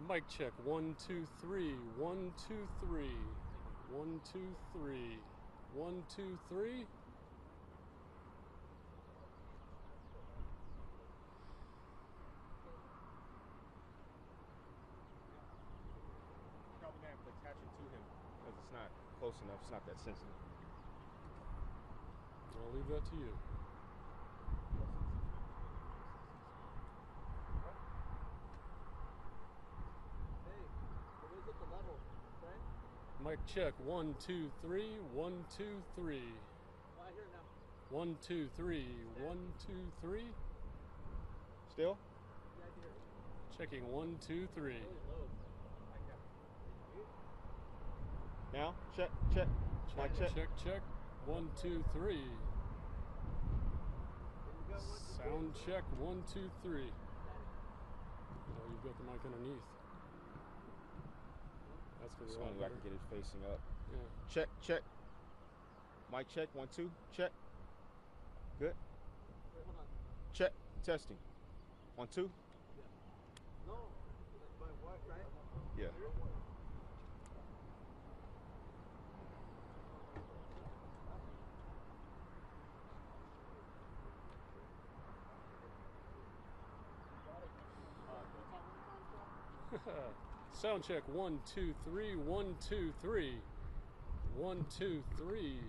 Mic check. 1, 2, 3. 1, 2, 3. 1, 2, 3. 1, 2, 3. Probably gonna have to attach it to him because it's not close enough. It's not that sensitive. I'll leave that to you. At the level, okay? Mic check. 1, 2, 3. 1, 2, 3. Oh, I hear it now. 1, 2, 3. 1, 2, 3. Still? Yeah, I can hear it. Checking 1, 2, 3. Really low. Now? Check, check. Mic check. Check, check. 1, 2, 3. Sound check. 1, 2, 3. Oh, you've got the mic underneath. That's going to be a lot Only I better. can get it facing up. Yeah. Check, check. Mic check. 1, 2. Check. Good. Wait, hold on. Check. Testing. 1, 2. Yeah. No. That's my wife, right? Yeah. Sound check. 1, 2, 3. 1, 2, 3. 1, 2, 3.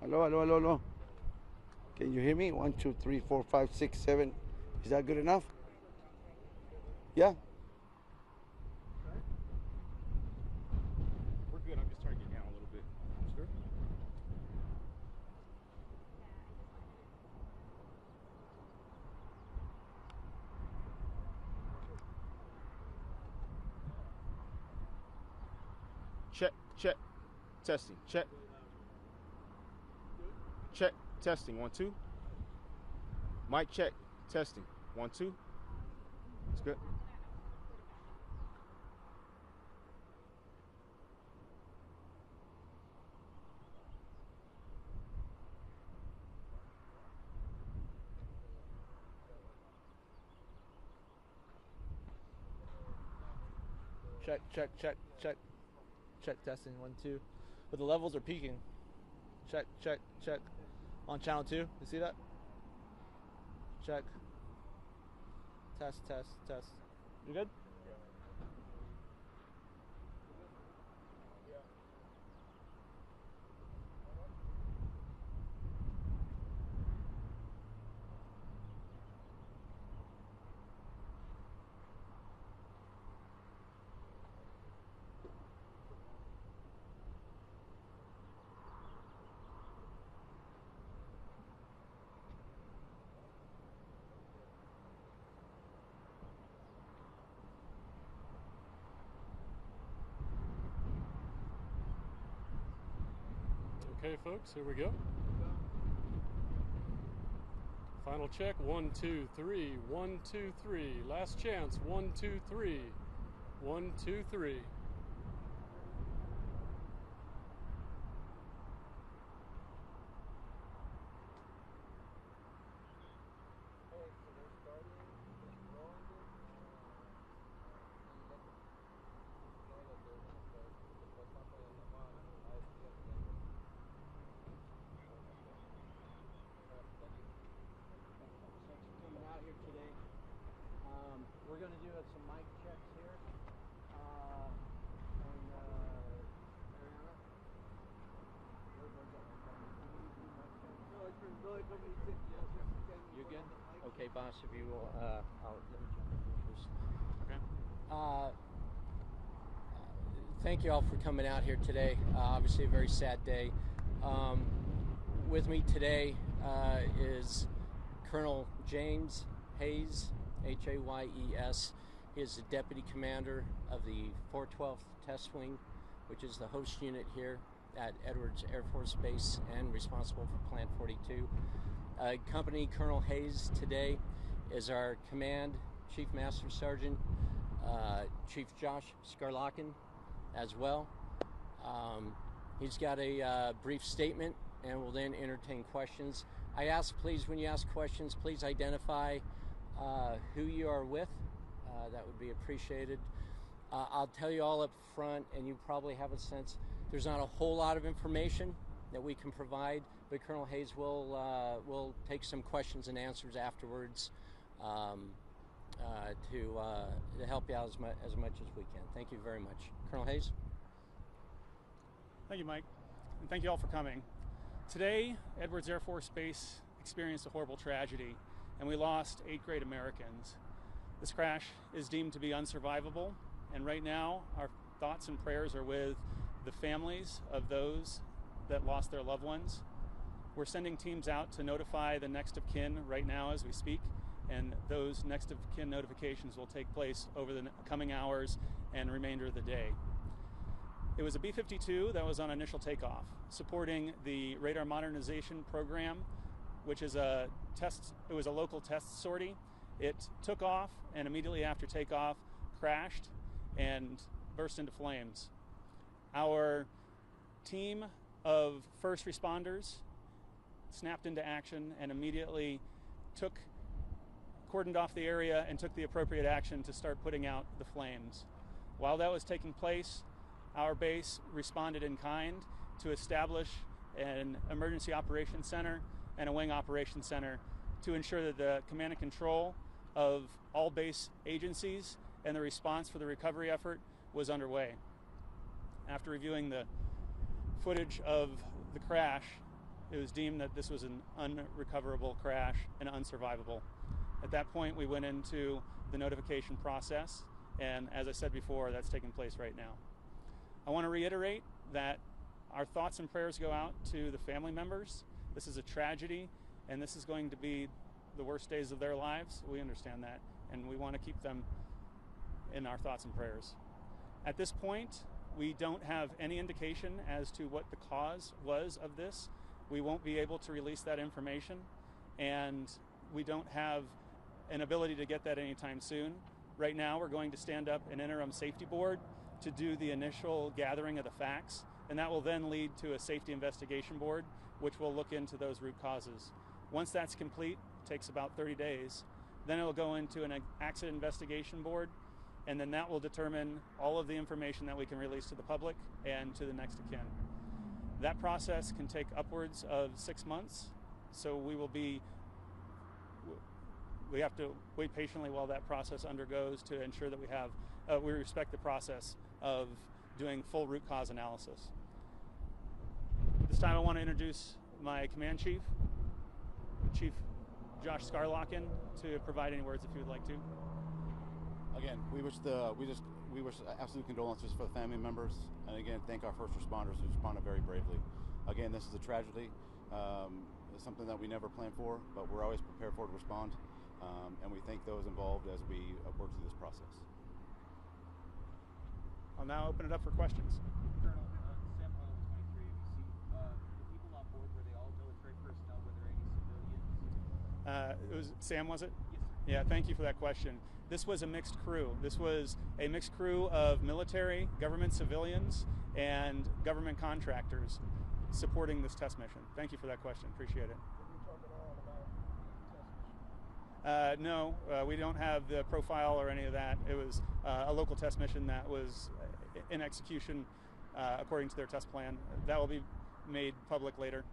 Hello, hello, hello, hello. Can you hear me? 1, 2, 3, 4, 5, 6, 7. Is that good enough? Yeah? We're good. I'm just trying to get down a little bit. Sure. Check, check. Testing. Check. Check. Testing. 1, 2. Mic check. Testing. 1, 2. It's good. Check, check, check, check. Check, testing, 1, 2. But the levels are peaking. Check, check, check. On channel 2, you see that? Check. Test, test, test. You good? Okay, folks, here we go. Final check. 1, 2, 3. 1, 2, 3. Last chance. 1, 2, 3. 1, 2, 3. Coming out here today. We're going to do some mic checks here. You're good? Okay, boss, if you will, let me jump in first. Okay. Thank you all for coming out here today. Obviously a very sad day. With me today is Colonel James Hayes, Hayes. He is the Deputy Commander of the 412th Test Wing, which is the host unit here at Edwards Air Force Base and responsible for Plant 42. Company Colonel Hayes today is our Command Chief Master Sergeant, Chief Josh Skarlakin as well. He's got a brief statement and will then entertain questions. I ask, please, when you ask questions, please identify who you are with. That would be appreciated. I'll tell you all up front, and you probably have a sense, there's not a whole lot of information that we can provide, but Colonel Hayes will take some questions and answers afterwards to help you out as much as we can. Thank you very much. Colonel Hayes? Thank you, Mike, and thank you all for coming. Today, Edwards Air Force Base experienced a horrible tragedy, and we lost 8 great Americans. This crash is deemed to be unsurvivable, and right now our thoughts and prayers are with the families of those that lost their loved ones. We're sending teams out to notify the next of kin right now as we speak, and those next of kin notifications will take place over the coming hours and remainder of the day. It was a B-52 that was on initial takeoff, supporting the radar modernization program, which is it was a local test sortie. It took off and immediately after takeoff crashed and burst into flames. Our team of first responders snapped into action and immediately cordoned off the area and took the appropriate action to start putting out the flames. While that was taking place, our base responded in kind to establish an emergency operations center and a wing operations center to ensure that the command and control of all base agencies and the response for the recovery effort was underway. After reviewing the footage of the crash, it was deemed that this was an unrecoverable crash and unsurvivable. At that point, we went into the notification process, and as I said before, that's taking place right now. I want to reiterate that our thoughts and prayers go out to the family members. This is a tragedy, and this is going to be the worst days of their lives. We understand that, and we want to keep them in our thoughts and prayers. At this point, we don't have any indication as to what the cause was of this. We won't be able to release that information, and we don't have an ability to get that anytime soon. Right now, we're going to stand up an interim safety board to do the initial gathering of the facts, and that will then lead to a safety investigation board, which will look into those root causes. Once that's complete, it takes about 30 days, then it'll go into an accident investigation board, and then that will determine all of the information that we can release to the public and to the next of kin. That process can take upwards of 6 months, so we have to wait patiently while that process undergoes to ensure that we respect the process of doing full root cause analysis. This time I want to introduce my command chief, Chief Josh Scarlocken, to provide any words if you would like to. Again, we wish absolute condolences for the family members, and again, thank our first responders who responded very bravely. Again, this is a tragedy. It's something that we never planned for, but we're always prepared for to respond, and we thank those involved as we work through this process. I'll now open it up for questions. Colonel, Sam Oil 23 ABC. The people on board, were they all military personnel? Were there any civilians? It was Sam, was it? Yes, sir. Yeah, thank you for that question. This was a mixed crew. This was a mixed crew of military, government civilians, and government contractors supporting this test mission. Thank you for that question. Appreciate it. Did we talk at all about the test mission? No, we don't have the profile or any of that. It was a local test mission that was in execution according to their test plan. That will be made public later.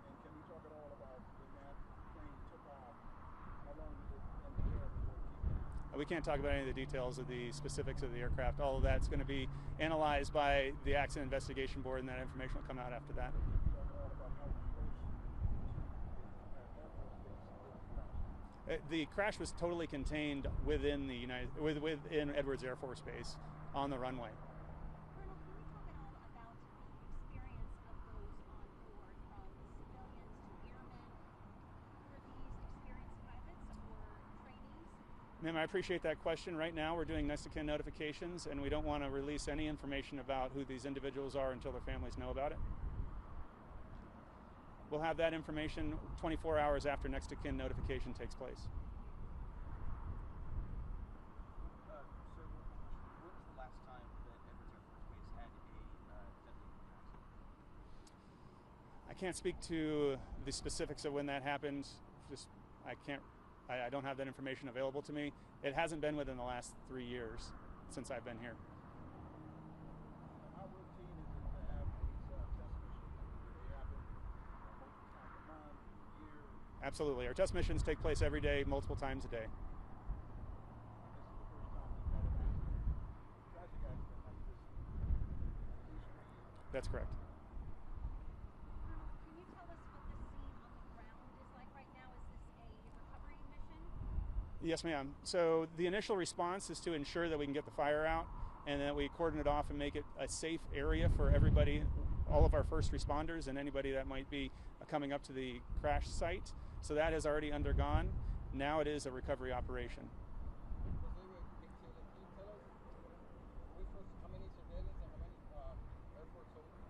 And can we talk at all about when that plane took off? How long did it in the air before it came down? We can't talk about any of the details of the specifics of the aircraft. All of that's going to be analyzed by the accident investigation board, and that information will come out after that. Can we talk at all about how close to Air Force Base did The crash was totally contained within within Edwards Air Force Base on the runway. Colonel, can we talk at all about the experience of those on board, from civilians to airmen? Were these experienced pilots or trainees? Ma'am, I appreciate that question. Right now we're doing next of kin notifications, and we don't want to release any information about who these individuals are until their families know about it. We'll have that information 24 hours after next of kin notification takes place. Sir, when was the last time that Edwards Air Force Base had a deadly accident? I can't speak to the specifics of when that happened. I can't I don't have that information available to me. It hasn't been within the last 3 years since I've been here. How routine is it to have these test missions? Do they happen multiple times a month, a year? Absolutely. Our test missions take place every day, multiple times a day. This is the first time we've had an accident, tragic accident like this in at least 3 years. That's correct. Colonel, can you tell us what the scene on the ground is like right now? Is this a recovery mission? Yes, ma'am. So the initial response is to ensure that we can get the fire out and that we cordon it off and make it a safe area for everybody, all of our first responders and anybody that might be coming up to the crash site. So that has already undergone. Now it is a recovery operation. Can you tell us which was, how many civilians and how many Air Force soldiers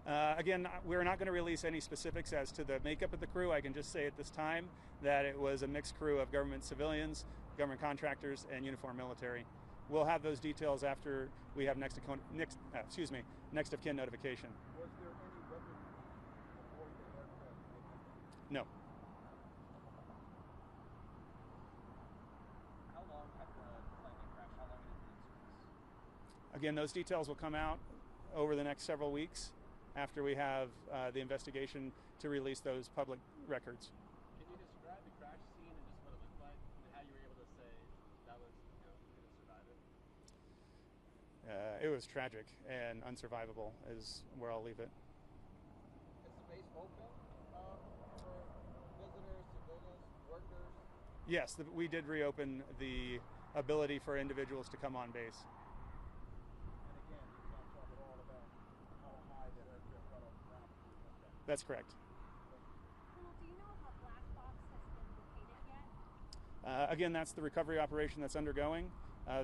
were? Again, we're not going to release any specifics as to the makeup of the crew. I can just say at this time that it was a mixed crew of government civilians, government contractors, and uniformed military. We'll have those details after we have next of kin notification. Was there any weapons aboard the aircraft? No. How long after the lightning crash? How long had it been in service? Again, those details will come out over the next several weeks after we have the investigation to release those public records. Can you describe the crash scene and just what it looked like and how you were able to say that was, you know, you didn't survive it? It was tragic and unsurvivable is where I'll leave it. Is the base open for visitors, civilians, workers? Yes, we did reopen the ability for individuals to come on base. And again, you can't talk at all about how high that aircraft got off the ground before you went down. That's correct. Colonel, do you know if a black box has been located yet? Again, that's the recovery operation that's undergoing.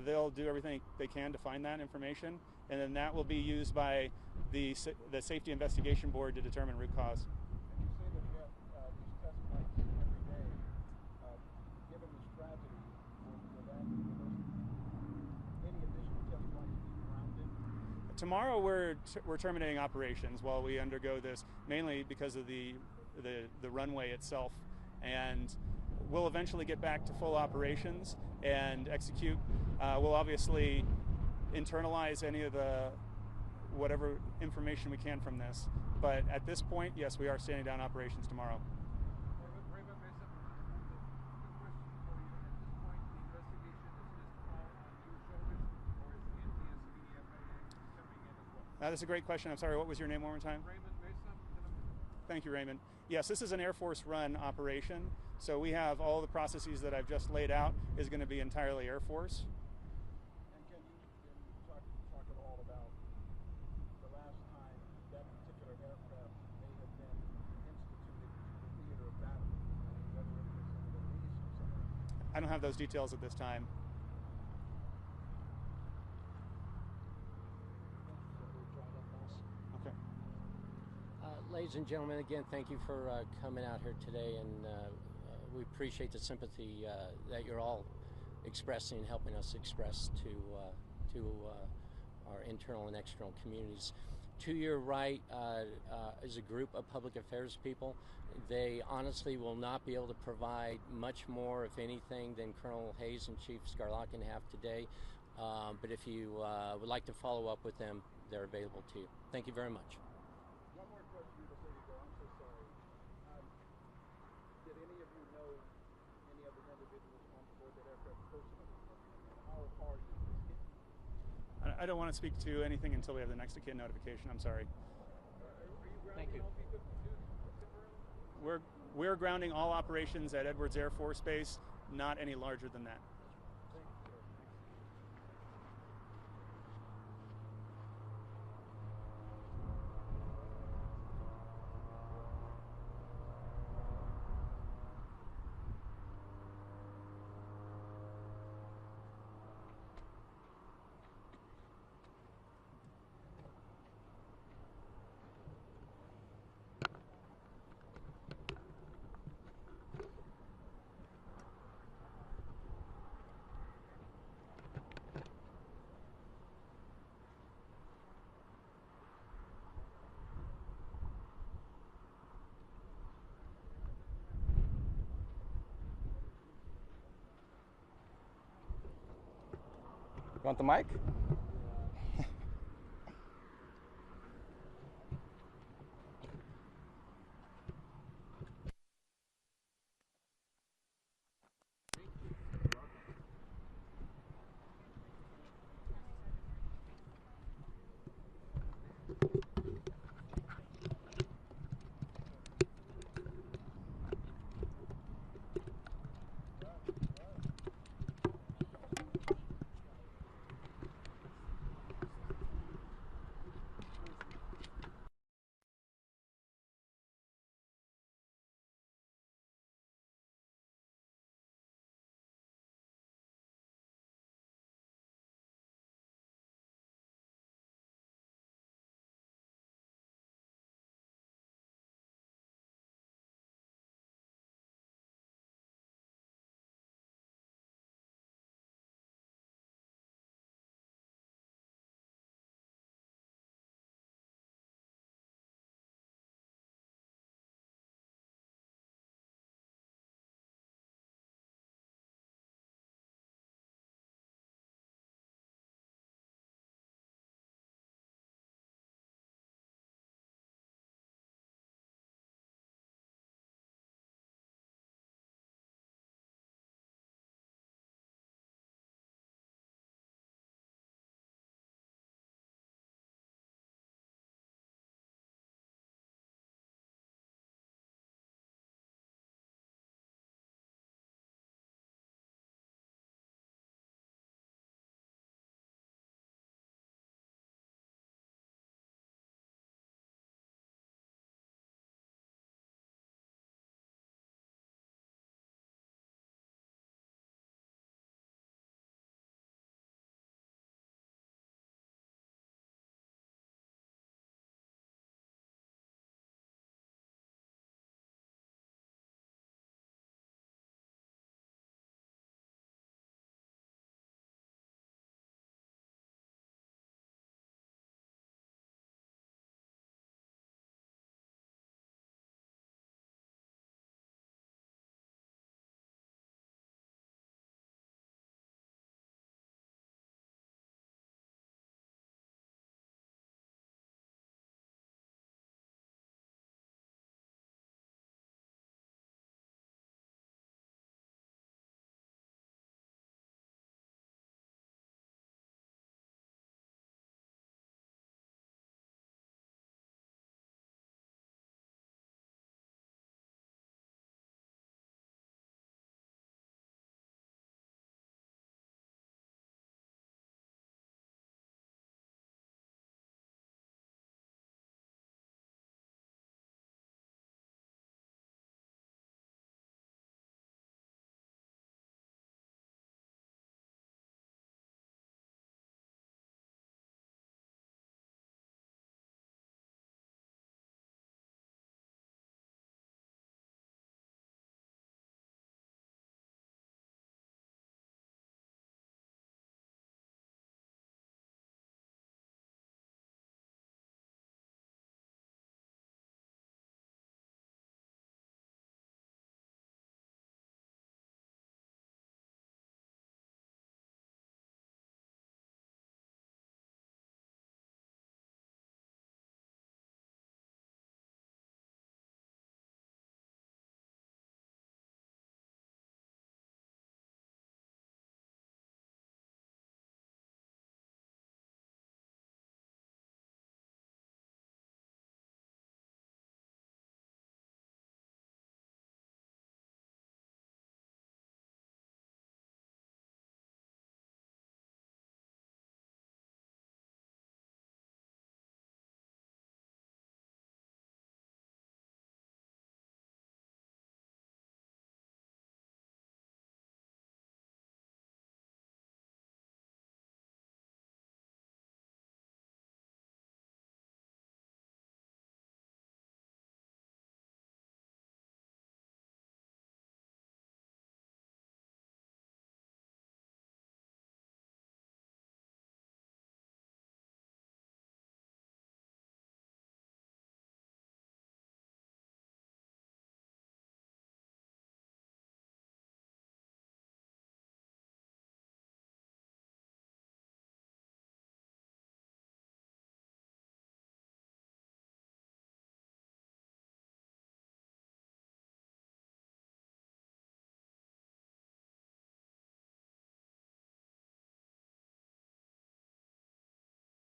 They'll do everything they can to find that information, and then that will be used by the Safety Investigation Board to determine root cause. And you say that you have these test flights every day. Given this tragedy, will any additional test flights be grounded? Tomorrow we're terminating operations while we undergo this, mainly because of the runway itself, and we'll eventually get back to full operations and execute. We'll obviously internalize any of whatever information we can from this, but at this point, yes, we are standing down operations tomorrow. Raymond Mesa, the question for you at this point, the investigation is just all on your shoulders, or is the NTSB, FAA coming in as well? That's a great question. I'm sorry, what was your name one more time? Raymond Mesa, Thank you, Raymond. Yes, this is an Air Force run operation, so we have all the processes that I've just laid out is going to be entirely Air Force. and can you talk at all about the last time that particular aircraft may have been instituted to the theater of battle, whether it was in the Middle East or somewhere? I don't have those details at this time. Okay. Ladies and gentlemen, again, thank you for coming out here today, and we appreciate the sympathy that you're all expressing and helping us express to our internal and external communities. To your right is a group of public affairs people. They honestly will not be able to provide much more, if anything, than Colonel Hayes and Chief Skarlokin have today. But if you would like to follow up with them, they're available to you. Thank you very much. One more question before you go. I'm so sorry. Did any of you know any of the individuals on board that aircraft personally? And how hard did this hit you? I don't want to speak to anything until we have the next of kin notification. I'm sorry. Are you grounding Thank you. on B-52 temporarily? We're grounding all operations at Edwards Air Force Base, not any larger than that. Thank you, sir. want the mic?